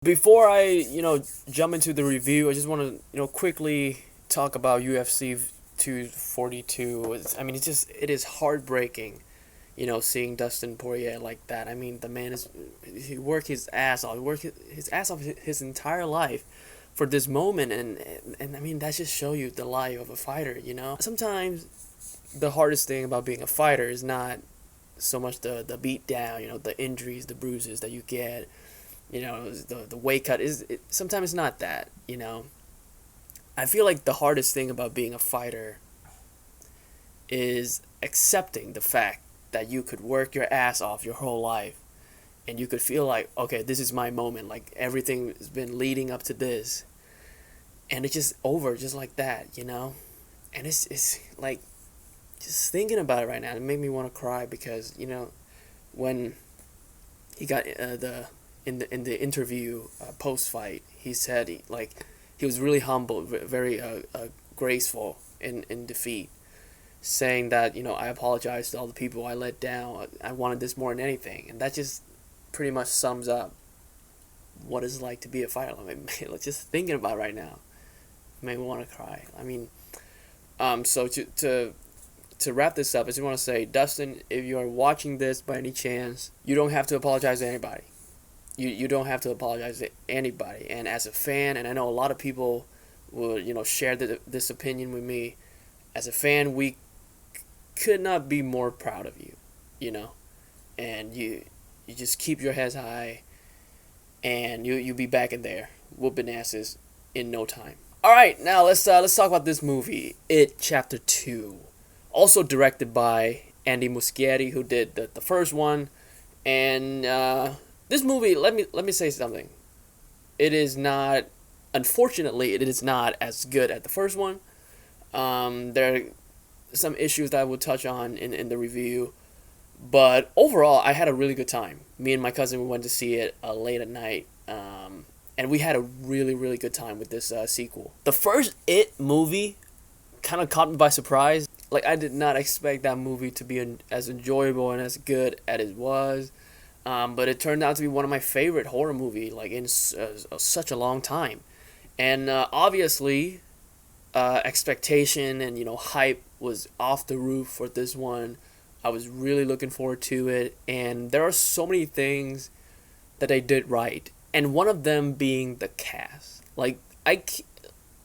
Before I, jump into the review, I just want to, quickly talk about UFC 242. It is heartbreaking, seeing Dustin Poirier like that. I mean, the man he worked his ass off. He worked his ass off his entire life for this moment, and I mean, that just show you the life of a fighter. Sometimes the hardest thing about being a fighter is not so much the beat down, the injuries, the bruises that you get, the weight cut sometimes it's not that. I feel like the hardest thing about being a fighter is accepting the fact that you could work your ass off your whole life and you could feel like, okay, this is my moment, like everything has been leading up to this, and it's just over just like that. And it's like, just thinking about it right now, it made me want to cry because when he got the in the interview post fight, he said he was really humble, very graceful in defeat, saying that I apologize to all the people I let down. I wanted this more than anything, and that just pretty much sums up what it's like to be a fighter. I mean, just thinking about it right now made me want to cry. I mean, so to wrap this up, I just want to say, Dustin, if you are watching this by any chance, you don't have to apologize to anybody. You don't have to apologize to anybody. And as a fan, and I know a lot of people will share this opinion with me. As a fan, we could not be more proud of you. And you just keep your heads high, and you'll be back in there whooping asses in no time. All right, now let's talk about this movie, It Chapter 2. Also directed by Andy Muschietti, who did the first one, and this movie. Let me say something. It is not, unfortunately, it is not as good as the first one. There are some issues that I will touch on in the review, but overall, I had a really good time. Me and my cousin, we went to see it late at night, and we had a really, really good time with this sequel. The first It movie kind of caught me by surprise. Like, I did not expect that movie to be as enjoyable and as good as it was. But it turned out to be one of my favorite horror movie, like, in such a long time. And obviously, expectation and hype was off the roof for this one. I was really looking forward to it, and there are so many things that they did right, and one of them being the cast. Like, I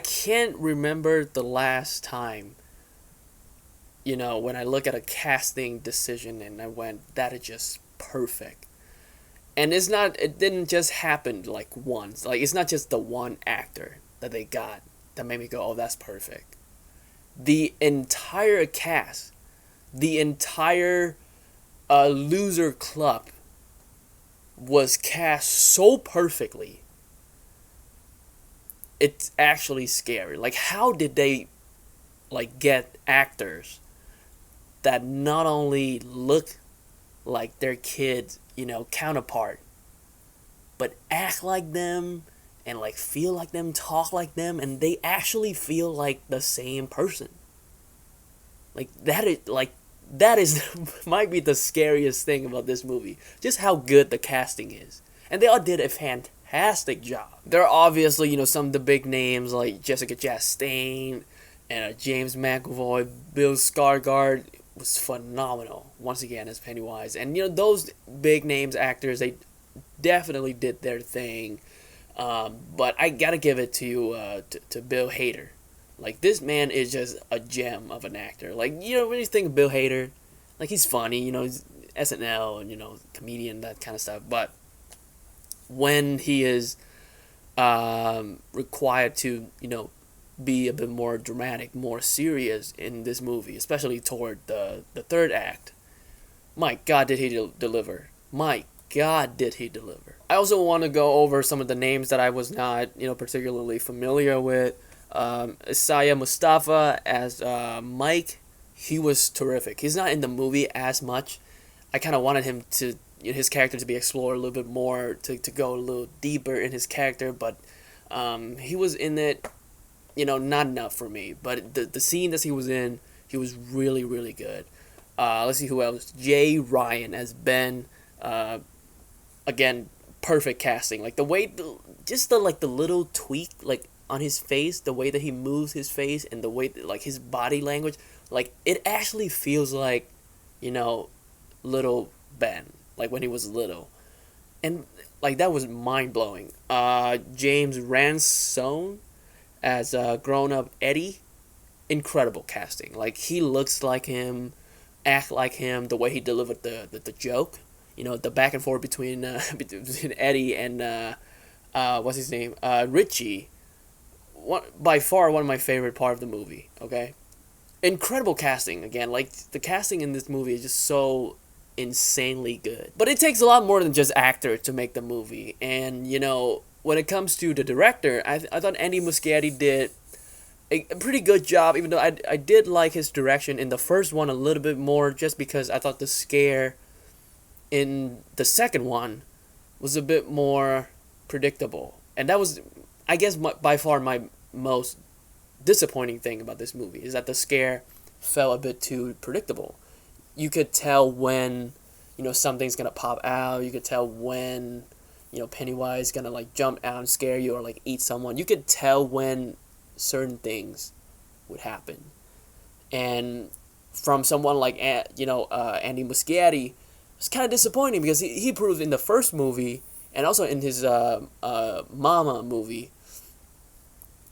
can't remember the last time, when I look at a casting decision and I went, that is just perfect. And it didn't just happen like once. Like, it's not just the one actor that they got that made me go, oh, that's perfect. The entire cast, the entire loser club was cast so perfectly. It's actually scary. Like, how did they get actors that not only look like their kids, counterpart, but act like them and feel like them, talk like them, and they actually feel like the same person. That is might be the scariest thing about this movie. Just how good the casting is. And they all did a fantastic job. There are obviously, some of the big names like Jessica Chastain and James McAvoy. Bill Skarsgård was phenomenal once again as Pennywise. And those big names actors, they definitely did their thing. But I gotta give it to Bill Hader. Like, this man is just a gem of an actor. Like, when you think of Bill Hader, he's funny, he's SNL and comedian, that kind of stuff. But when he is required to be a bit more dramatic, more serious in this movie, especially toward the third act, my God, did he deliver. My God, did he deliver. I also want to go over some of the names that I was not particularly familiar with. Isaiah Mustafa as Mike, he was terrific. He's not in the movie as much. I kind of wanted him to, his character to be explored a little bit more, to go a little deeper in his character, but he was in it, not enough for me. But the scene that he was in, he was really, really good. Let's see who else. Jay Ryan as Ben. Again, perfect casting. Like the way, just the like the little tweak like on his face, the way that he moves his face, and the way that, like his body language, like it actually feels like, you know, little Ben, like when he was little, and like that was mind blowing. James Ransone as grown up Eddie, incredible casting. Like he looks like him, act like him, the way he delivered the joke. You know, the back and forth between between Eddie and what's his name, Richie. By far one of my favorite part of the movie. Okay, incredible casting again. Like the casting in this movie is just so insanely good. But it takes a lot more than just actor to make the movie. And you know, when it comes to the director, I thought Andy Muschietti did a pretty good job. Even though I did like his direction in the first one a little bit more, just because I thought the scare in the second one was a bit more predictable, and that was, I guess, by far my most disappointing thing about this movie is that the scare felt a bit too predictable. You could tell when, you know, something's gonna pop out. You could tell when, you know, Pennywise is gonna like jump out and scare you or like eat someone. You could tell when certain things would happen, and from someone like Andy Muschietti, it's kind of disappointing because he proved in the first movie and also in his Mama movie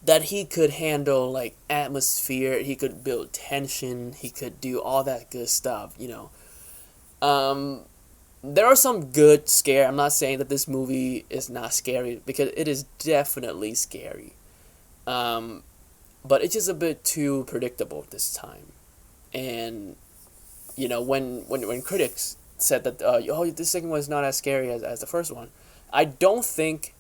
that he could handle like atmosphere, he could build tension, he could do all that good stuff, you know. There are some good scare. I'm not saying that this movie is not scary, because it is definitely scary. But it's just a bit too predictable this time. And you know, when critics said that this second one is not as scary as the first one, I don't think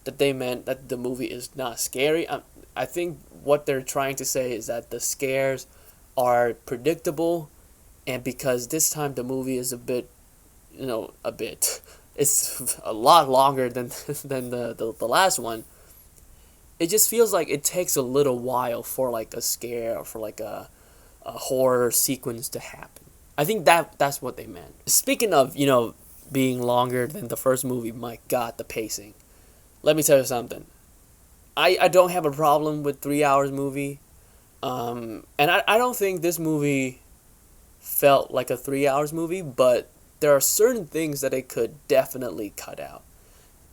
that they meant that the movie is not scary. I think what they're trying to say is that the scares are predictable, and because this time the movie is a bit, it's a lot longer than the last one. It just feels like it takes a little while for like a scare or for like a horror sequence to happen. I think that's what they meant. Speaking of, being longer than the first movie, my God, the pacing. Let me tell you something. I don't have a problem with 3 hours movie. And I don't think this movie felt like a 3 hours movie, but there are certain things that it could definitely cut out.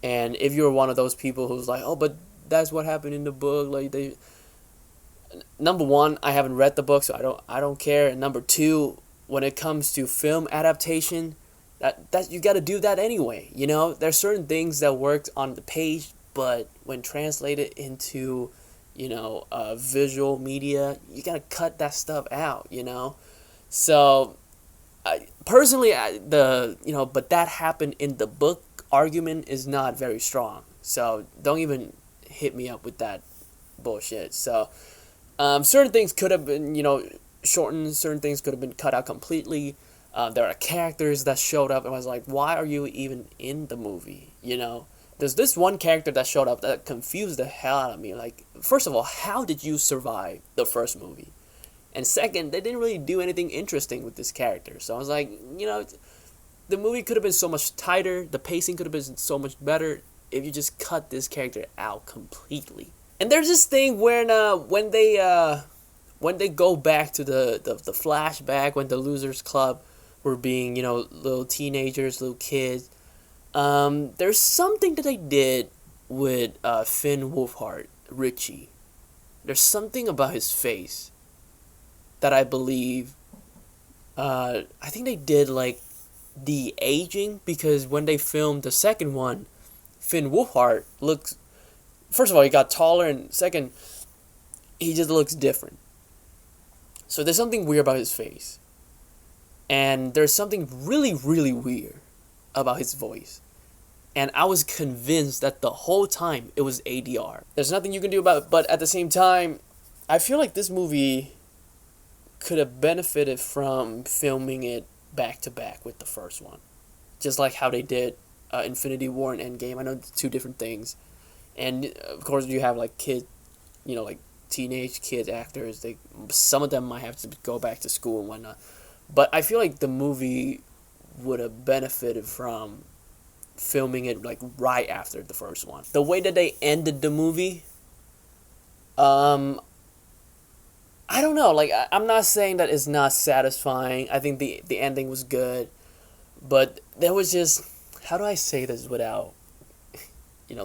And if you're one of those people who's like, oh, but that's what happened in the book, like number one, I haven't read the book, so I don't care. And number two, when it comes to film adaptation, that you got to do that anyway. There's certain things that worked on the page, but when translated into visual media, you got to cut that stuff out. So personally, but that happened in the book argument is not very strong. So don't even hit me up with that bullshit. So certain things could have been shortened. Certain things could have been cut out completely. There are characters that showed up and I was like, why are you even in the movie? There's this one character that showed up that confused the hell out of me. Like, first of all, how did you survive the first movie? And second, they didn't really do anything interesting with this character. So I was like, the movie could have been so much tighter. The pacing could have been so much better if you just cut this character out completely. And there's this thing where when they go back to the flashback when the Losers Club were being, little teenagers, little kids. There's something that they did with Finn Wolfhard, Richie. There's something about his face that I believe, I think they did like the aging, because when they filmed the second one, Finn Wolfhard looks, first of all, he got taller, and second, he just looks different. So there's something weird about his face. And there's something really, really weird about his voice. And I was convinced that the whole time it was ADR. There's nothing you can do about it, but at the same time, I feel like this movie could have benefited from filming it back to back with the first one. Just like how they did Infinity War and Endgame. I know it's two different things. And of course you have like kids, like teenage kid actors. Some of them might have to go back to school and whatnot. But I feel like the movie would have benefited from filming it like right after the first one. The way that they ended the movie, I don't know. Like I'm not saying that it's not satisfying. I think the ending was good, but there was just, how do I say this without,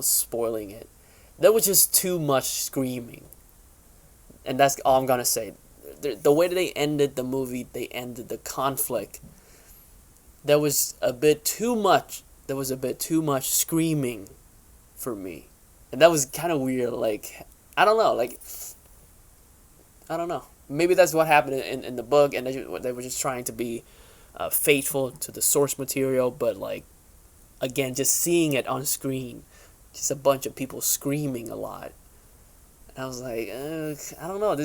spoiling it? There was just too much screaming, and that's all I'm gonna say. The way that they ended the movie, they ended the conflict. There was a bit too much. There was a bit too much screaming for me, and that was kind of weird. Like I don't know. Like I don't know. Maybe that's what happened in the book, and they were just trying to be faithful to the source material. But like, again, just seeing it on screen, just a bunch of people screaming a lot, and I was like, I don't know.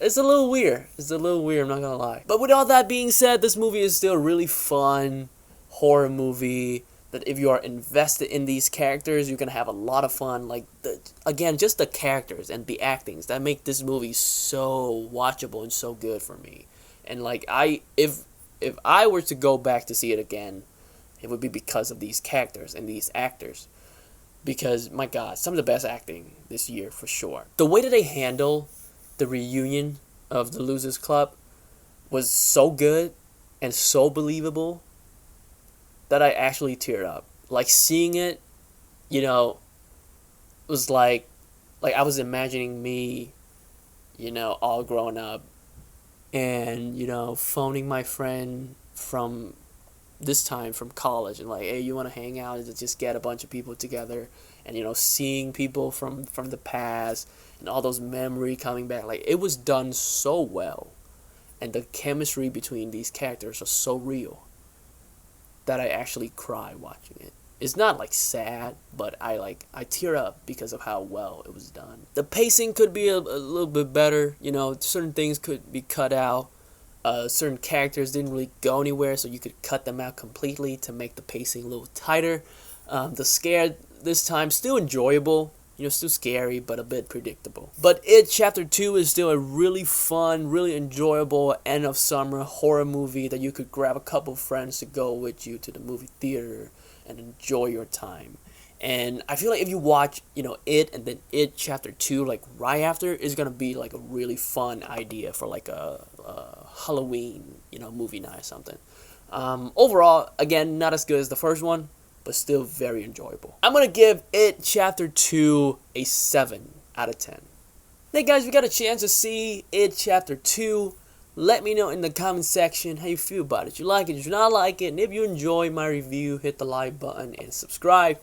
It's a little weird. It's a little weird. I'm not gonna lie. But with all that being said, this movie is still a really fun horror movie. That if you are invested in these characters, you're gonna have a lot of fun. Like just the characters and the actings that make this movie so watchable and so good for me. And like if I were to go back to see it again, it would be because of these characters and these actors. Because my God, some of the best acting this year for sure. The way that they handle the reunion of the Losers Club was so good and so believable that I actually teared up. Like seeing it, was like I was imagining me, all grown up and, phoning my friend from this time from college and like, hey, you want to hang out and just get a bunch of people together and, seeing people from the past and all those memory coming back. Like it was done so well, and the chemistry between these characters are so real that I actually cry watching it. It's not like sad, but I tear up because of how well it was done. The pacing could be a little bit better. Certain things could be cut out. Certain characters didn't really go anywhere, so you could cut them out completely to make the pacing a little tighter. The scare this time still enjoyable. Still scary, but a bit predictable. But It Chapter 2 is still a really fun, really enjoyable end of summer horror movie that you could grab a couple friends to go with you to the movie theater and enjoy your time. And I feel like if you watch, It and then It Chapter 2, like right after, it's going to be like a really fun idea for like a Halloween, movie night or something. Overall, again, not as good as the first one, but still very enjoyable. I'm going to give It Chapter 2 a 7 out of 10. Hey guys, if you got a chance to see It Chapter 2, let me know in the comment section how you feel about it. You like it, you not like it, and if you enjoy my review, hit the like button and subscribe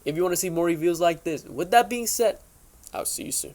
if you want to see more reviews like this. With that being said, I'll see you soon.